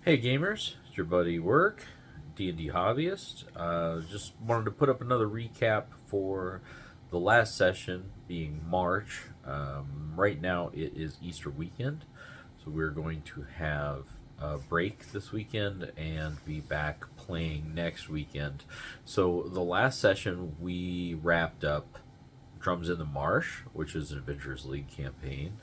Hey gamers, it's your buddy Work, D&D Hobbyist. Just wanted to put up another recap for the last session being March. Right now it is Easter weekend, so we're going to have a break this weekend and be back playing next weekend. So the last session we wrapped up Drums in the Marsh, which is an Adventurers League campaign,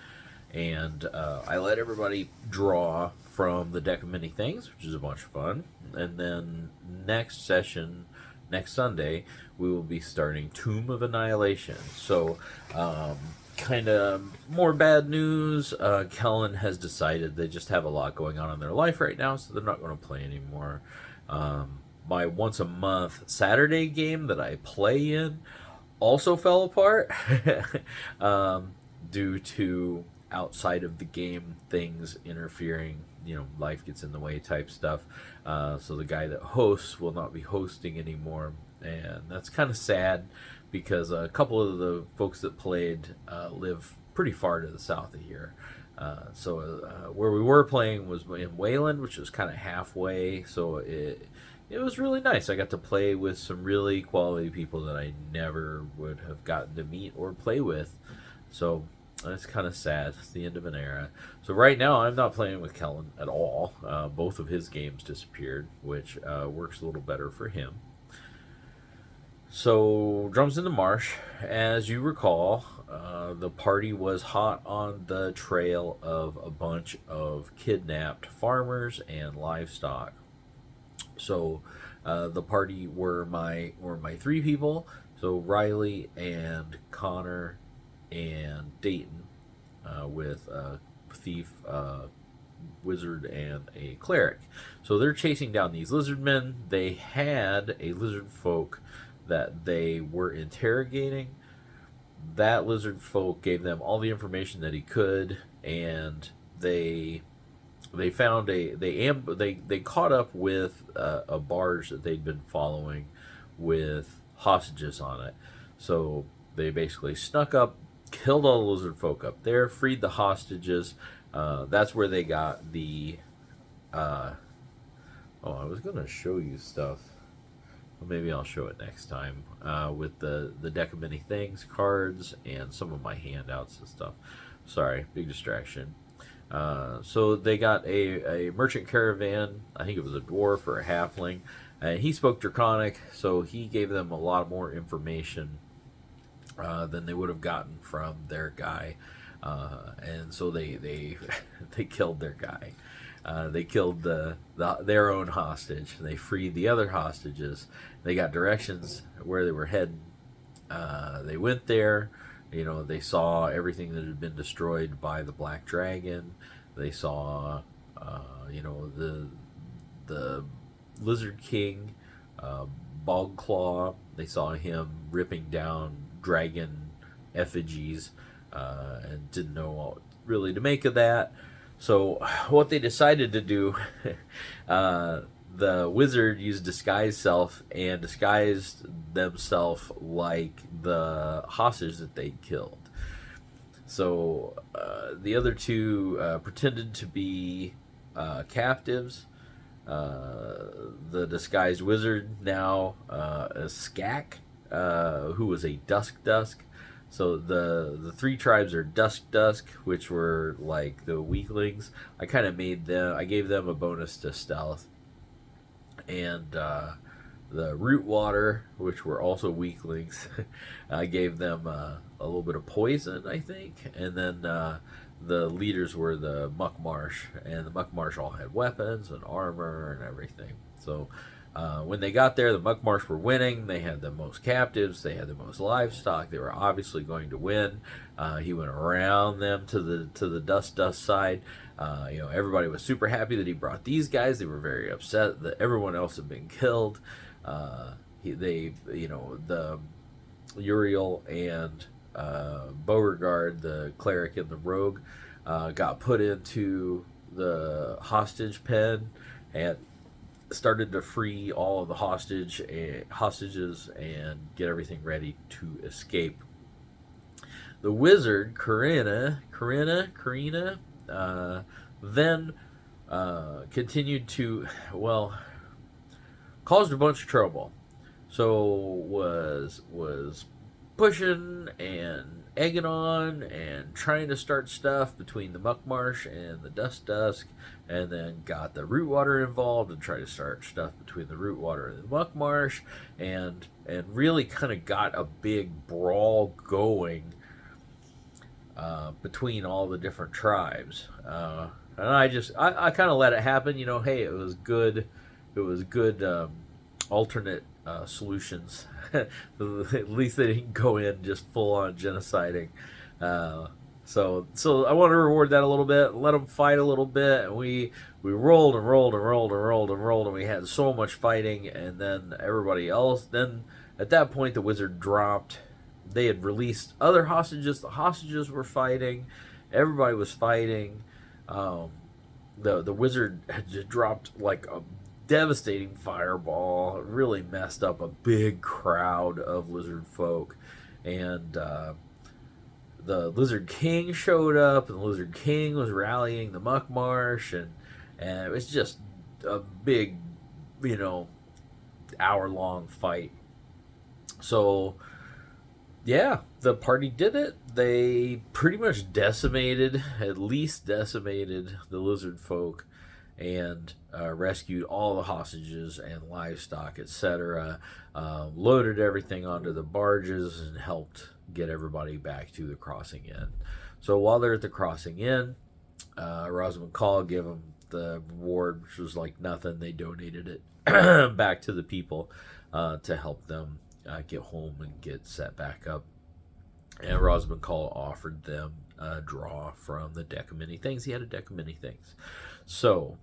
and I let everybody draw from the deck of many things, which is a bunch of fun. And then next session, next Sunday, we will be starting Tomb of Annihilation. So, kind of more bad news. Kellen has decided they just have a lot going on in their life right now, so they're not going to play anymore. My once a month Saturday game that I play in also fell apart due to outside of the game things interfering. Life gets in the way type stuff. So the guy that hosts will not be hosting anymore, and that's kind of sad because a couple of the folks that played live pretty far to the south of here. So where we were playing was in Wayland, which was kind of halfway. So it was really nice. I got to play with some really quality people that I never would have gotten to meet or play with. So it's kind of sad. It's the end of an era. So right now I'm not playing with Kellen at all. Both of his games disappeared, which works a little better for him. So Drums in the Marsh, as you recall, the party was hot on the trail of a bunch of kidnapped farmers and livestock. So the party were my three people. So Riley and Connor and Dayton, with a thief, wizard, and a cleric. So they're chasing down these lizard men. They had a lizard folk that they were interrogating. That lizard folk gave them all the information that he could, and they found they caught up with a barge that they'd been following with hostages on it. So they basically snuck up, killed all the lizard folk up there, freed the hostages. That's where they got the. I was gonna show you stuff. Well, maybe I'll show it next time with the deck of many things cards and some of my handouts and stuff. Sorry, big distraction. So they got a merchant caravan. I think it was a dwarf or a halfling. And he spoke Draconic, so he gave them a lot more information than they would have gotten from their guy. And so they they killed their guy. They killed their own hostage. They freed the other hostages. They got directions where they were heading. They went there. They saw everything that had been destroyed by the Black Dragon. They saw, the Lizard King, Bogclaw. They saw him ripping down dragon effigies, and didn't know what really to make of that. So what they decided to do, the wizard used disguise self and disguised themselves like the hostage that they killed. So the other two pretended to be captives. The disguised wizard now is Skak, who was a Dusk. So the three tribes are Dusk, which were like the weaklings. I kind of I gave them a bonus to stealth. And the Root Water, which were also weaklings, I gave them a little bit of poison, I think. And then the leaders were the Muck Marsh, and the Muck Marsh all had weapons and armor and everything. So when they got there, the Muck Marsh were winning. They had the most captives. They had the most livestock. They were obviously going to win. He went around them to the Dust side. Everybody was super happy that he brought these guys. They were very upset that everyone else had been killed. The Uriel and Beauregard, the cleric and the rogue, got put into the hostage pen and started to free all of the hostages and get everything ready to escape. The wizard, Karina, then continued to, well, caused a bunch of trouble. So was pushing and egging on and trying to start stuff between the Muck Marsh and the Dust Dusk, and then got the Root Water involved and tried to start stuff between the Root Water and the Muck Marsh, and really kind of got a big brawl going between all the different tribes. And I kind of let it happen. Hey, it was good. It was good alternate solutions. At least they didn't go in just full on genociding. So I want to reward that a little bit. Let them fight a little bit. And we rolled and rolled and rolled and rolled and rolled, and we had so much fighting. And then everybody else. Then at that point, the wizard dropped. They had released other hostages. The hostages were fighting. Everybody was fighting. The wizard had just dropped like a devastating fireball. It really messed up a big crowd of lizard folk. And the Lizard King showed up, and the Lizard King was rallying the Muck Marsh, and it was just a big, hour-long fight. So, yeah, the party did it. They pretty much at least decimated the lizard folk, and rescued all the hostages and livestock, etc. Loaded everything onto the barges and helped get everybody back to the crossing inn. So while they're at the crossing inn, Rosamund Call gave them the reward, which was like nothing. They donated it back to the people to help them get home and get set back up. And Rosamund Call offered them a draw from the deck of many things. He had a deck of many things. So,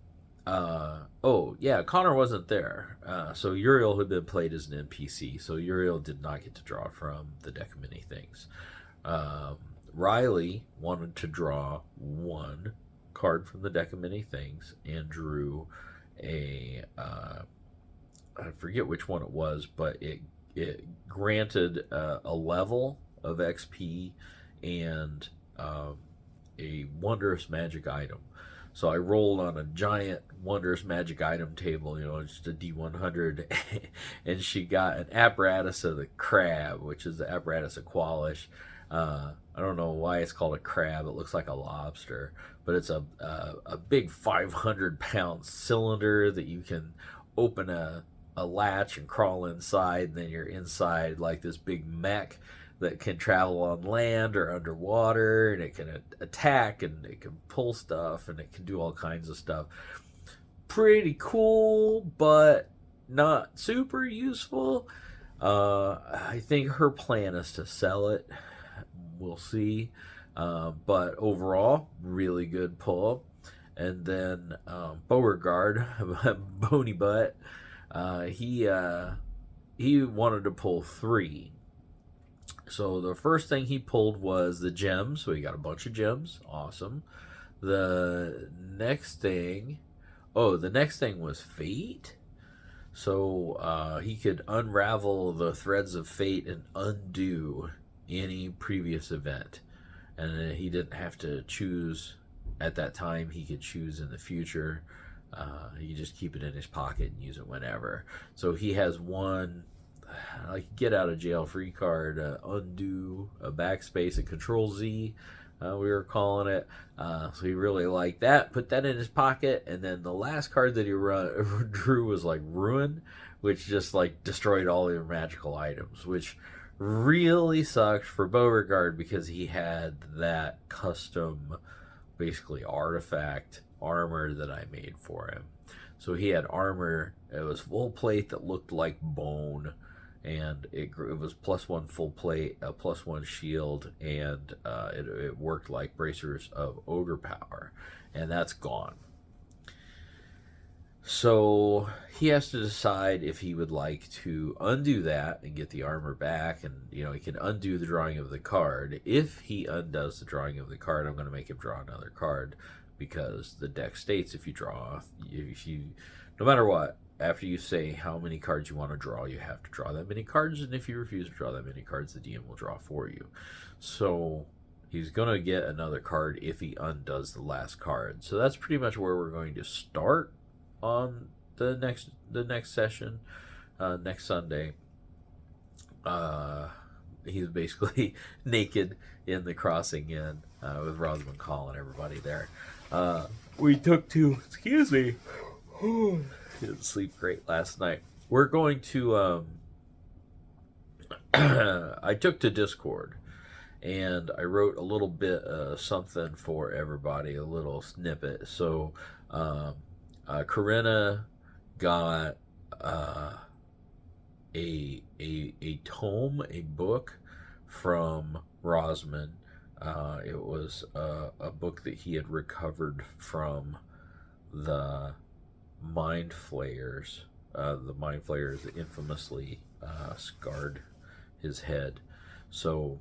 Connor wasn't there. So Uriel had been played as an NPC. So Uriel did not get to draw from the deck of many things. Riley wanted to draw one card from the deck of many things and drew I forget which one it was, but it granted a level of XP and a wondrous magic item. So I rolled on a giant wondrous magic item table, just a D100, and she got an apparatus of the crab, which is the apparatus of Qualish. I don't know why it's called a crab. It looks like a lobster, but it's a big 500-pound cylinder that you can open a latch and crawl inside, and then you're inside like this big mech that can travel on land or underwater, and it can attack, and it can pull stuff, and it can do all kinds of stuff. Pretty cool, but not super useful. I think her plan is to sell it. We'll see. But overall, really good pull. And then Beauregard, Bony Butt, he wanted to pull 3. So the first thing he pulled was the gems. So he got a bunch of gems. Awesome. The next thing was fate. So he could unravel the threads of fate and undo any previous event. And he didn't have to choose at that time. He could choose in the future. He could just keep it in his pocket and use it whenever. So he has one like get out of jail free card, undo, a backspace, a control Z, we were calling it. So he really liked that, put that in his pocket. And then the last card that he drew was like ruin, which just like destroyed all your magical items, which really sucked for Beauregard because he had that custom basically artifact armor that I made for him. So he had armor, it was full plate that looked like bone, and it was +1 full plate, a +1 shield, and it worked like bracers of ogre power, and that's gone. So he has to decide if he would like to undo that and get the armor back, and he can undo the drawing of the card. If he undoes the drawing of the card, I'm going to make him draw another card, because the deck states if you no matter what, after you say how many cards you want to draw, you have to draw that many cards, and if you refuse to draw that many cards, the DM will draw for you. So He's gonna get another card if he undoes the last card. So that's pretty much where we're going to start on the next session, next Sunday. He's basically naked in the crossing inn with Rosamund Call and everybody there. We took to, excuse me, didn't sleep great last night. We're going to, I took to Discord and I wrote a little bit something for everybody, a little snippet. So, Corinna got a tome, a book from Rosamund. It was a book that he had recovered from the Mind Flayers. The Mind Flayers that infamously scarred his head. So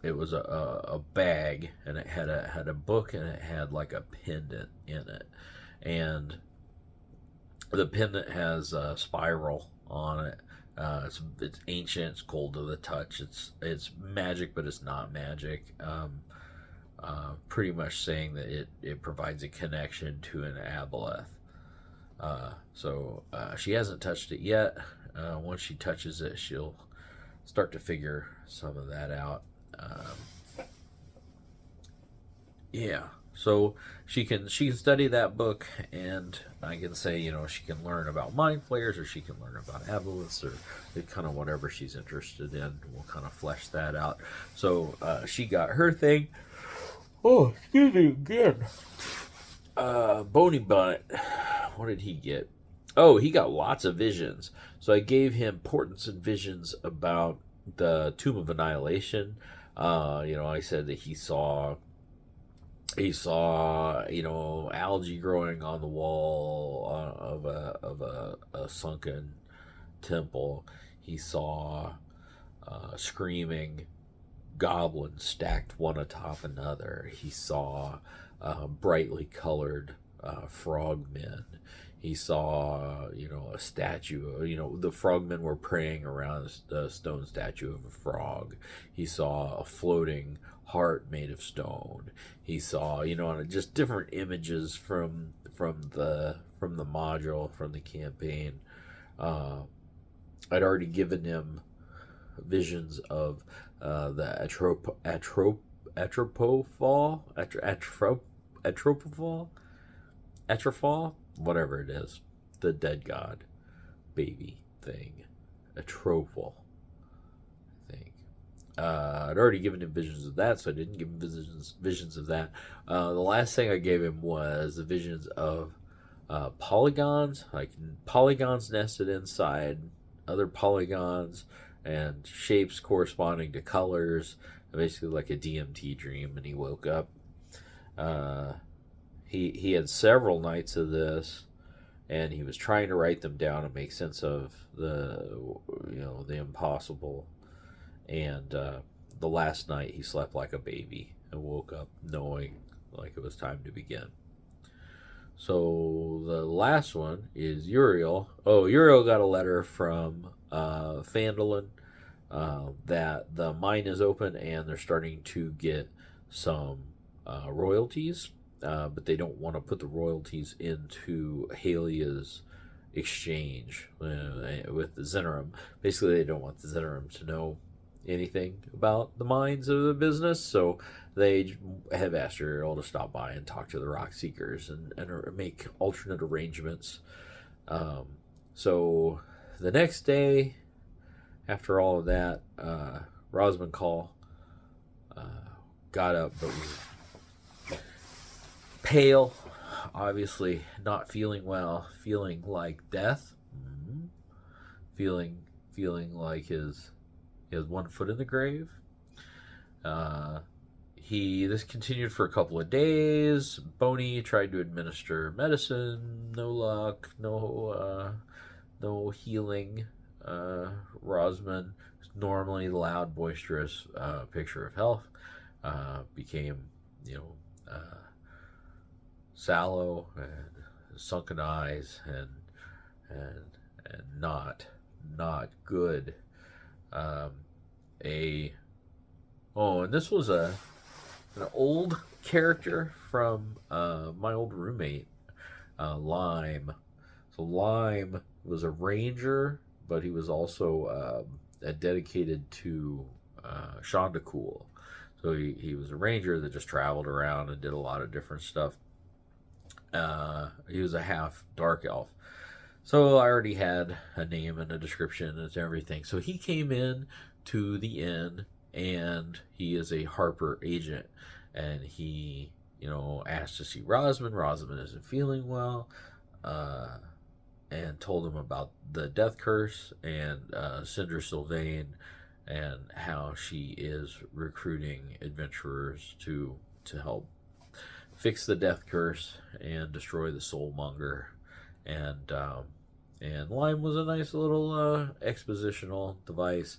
it was a bag, and it had a book, and it had like a pendant in it, and the pendant has a spiral on it. It's ancient. It's cold to the touch. It's magic, but it's not magic. Pretty much saying that it provides a connection to an aboleth. So she hasn't touched it yet. Once she touches it, she'll start to figure some of that out. Yeah. So she can study that book, and I can say, she can learn about mind flayers, or she can learn about aboleths, or kind of whatever she's interested in. We'll kind of flesh that out. So she got her thing. Oh, excuse me again. Boney Bonnet, what did he get? Oh, he got lots of visions. So I gave him portents and visions about the Tomb of Annihilation. I said that he saw algae growing on the wall of a sunken temple. He saw screaming goblins stacked one atop another. He saw brightly colored frogmen. He saw, a statue. The frogmen were praying around a stone statue of a frog. He saw a floating heart made of stone. He saw, just different images from the module, from the campaign. I'd already given him visions of the Atropofall, whatever it is, the dead god baby thing, Atropofall, I think. I'd already given him visions of that, so I didn't give him visions of that. The last thing I gave him was the visions of polygons, like polygons nested inside other polygons, and shapes corresponding to colors, basically like a DMT dream. And he woke up. He had several nights of this, and he was trying to write them down and make sense of the impossible. And the last night he slept like a baby and woke up knowing like it was time to begin. So the last one is Uriel. Oh, Uriel got a letter from Phandalin that the mine is open and they're starting to get some royalties, but they don't want to put the royalties into Halia's exchange with the Zenorum. Basically, they don't want the Zenorum to know anything about the mines of the business, so they have asked Uriel to stop by and talk to the Rock Seekers and make alternate arrangements. So the next day, after all of that, Rosamund Call got up, but was pale, obviously not feeling well, feeling like death, feeling like his one foot in the grave. This continued for a couple of days. Boney tried to administer medicine, no luck, no healing. Rosamund, normally loud, boisterous picture of health, became sallow and sunken eyes and not good. And this was a an old character from my old roommate, Lime. So Lime was a ranger, but he was also dedicated to Shondacool. So he was a ranger that just traveled around and did a lot of different stuff. He was a half dark elf. So I already had a name and a description and everything. So he came in to the inn, and he is a Harper agent, and he, asked to see Rosman. Rosman isn't feeling well, and told him about the death curse and Cinder Sylvain, and how she is recruiting adventurers to help fix the death curse and destroy the soulmonger. And Lime was a nice little expositional device,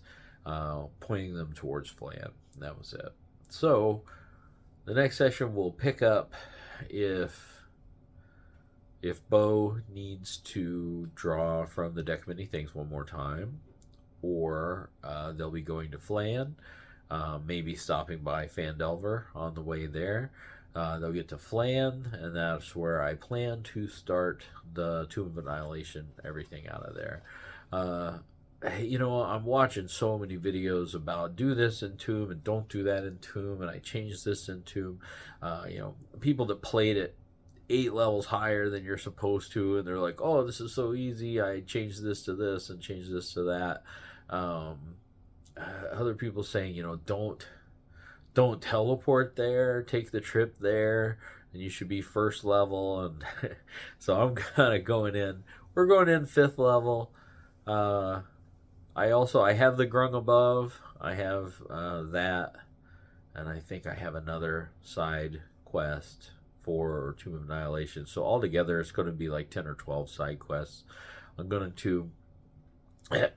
pointing them towards Flan. That was it. So the next session we'll pick up if Bo needs to draw from the deck many things one more time, or they'll be going to Flan, maybe stopping by Fandelver on the way there. They'll get to Flan, and that's where I plan to start the Tomb of Annihilation, everything out of there. I'm watching so many videos about do this in Tomb and don't do that in Tomb, and I changed this in Tomb. People that played it 8 levels higher than you're supposed to, and they're like, oh, this is so easy, I changed this to this and changed this to that. Other people saying, don't teleport there, take the trip there, and you should be first level. And so I'm kind of going in, we're going in 5th level. I have the Grung above, I have that, and I think I have another side quest for Tomb of Annihilation. So altogether it's going to be like 10 or 12 side quests. I'm going to,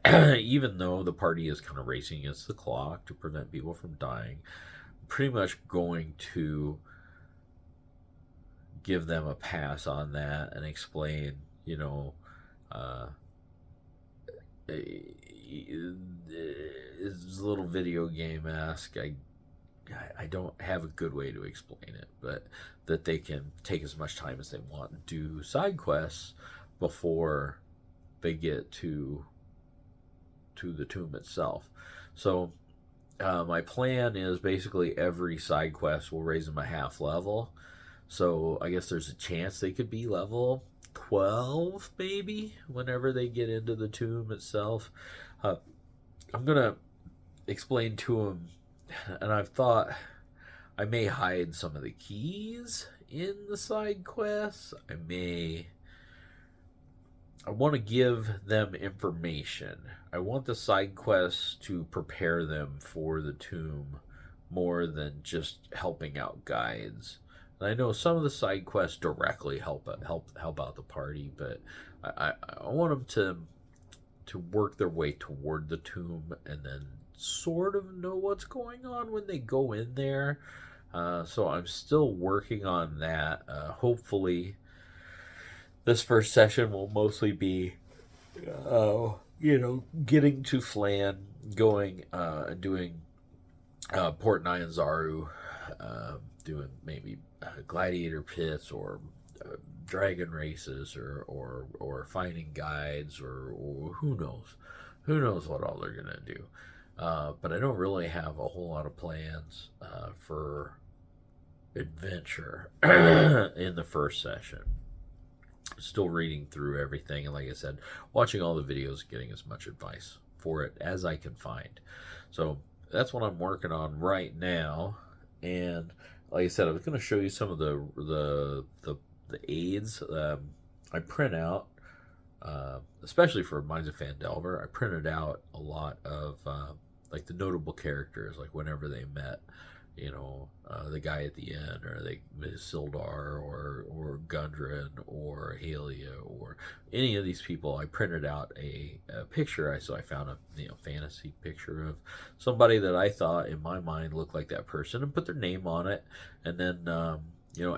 even though the party is kind of racing against the clock to prevent people from dying, pretty much going to give them a pass on that and explain, it's a little video game-esque. I don't have a good way to explain it, but that they can take as much time as they want and do side quests before they get to the tomb itself. So my plan is basically every side quest will raise them a half level. So I guess there's a chance they could be level 12 maybe whenever they get into the tomb itself. I'm gonna explain to them, and I've thought I may hide some of the keys in the side quests. I want to give them information. I want the side quests to prepare them for the tomb more than just helping out guides. And I know some of the side quests directly help out the party, but I want them to work their way toward the tomb and then sort of know what's going on when they go in there. So I'm still working on that. Hopefully this first session will mostly be, getting to Flan, going and doing Port Nyanzaru, doing maybe gladiator pits or dragon races or finding guides or who knows what all they're gonna do. But I don't really have a whole lot of plans for adventure in the first session. Still reading through everything, and like I said, watching all the videos, getting as much advice for it as I can find. So that's what I'm working on right now. And like I said, I was going to show you some of the aids I print out, especially for Minds of Fandelver. I printed out a lot of like the notable characters, like whenever they met, the guy at the end, or Sildar, or Gundren, or Halia, or any of these people. I printed out a picture. So I found a fantasy picture of somebody that I thought in my mind looked like that person, and put their name on it. And then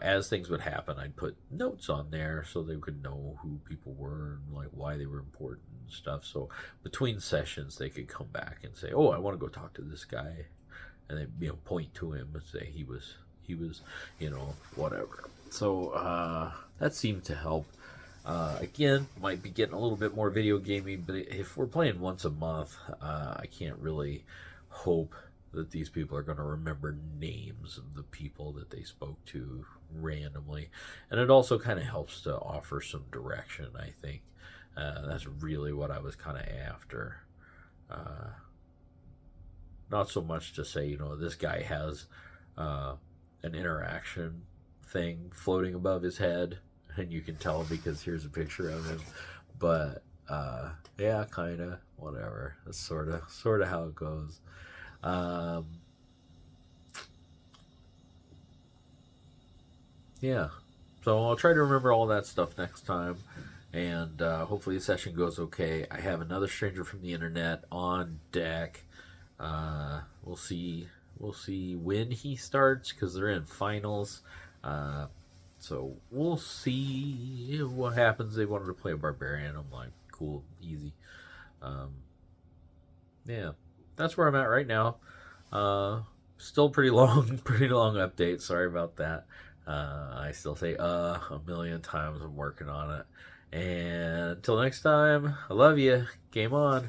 as things would happen, I'd put notes on there so they could know who people were and like why they were important and stuff. So between sessions, they could come back and say, "Oh, I want to go talk to this guy." And they point to him and say he was he was, whatever. So that seemed to help. Again, might be getting a little bit more video gaming, but if we're playing once a month, I can't really hope that these people are going to remember names of the people that they spoke to randomly. And it also kind of helps to offer some direction, I think. That's really what I was kind of after. Not so much to say, this guy has an interaction thing floating above his head, and you can tell because here's a picture of him. But yeah, kind of, whatever. That's sort of how it goes. Yeah, so I'll try to remember all that stuff next time, and hopefully the session goes okay. I have another stranger from the internet on deck. We'll see. We'll see when he starts because they're in finals. So we'll see what happens. They wanted to play a barbarian. I'm like, cool, easy. Yeah, that's where I'm at right now. Still pretty long, pretty long update. Sorry about that. I still say a million times. I'm working on it. And until next time, I love you. Game on.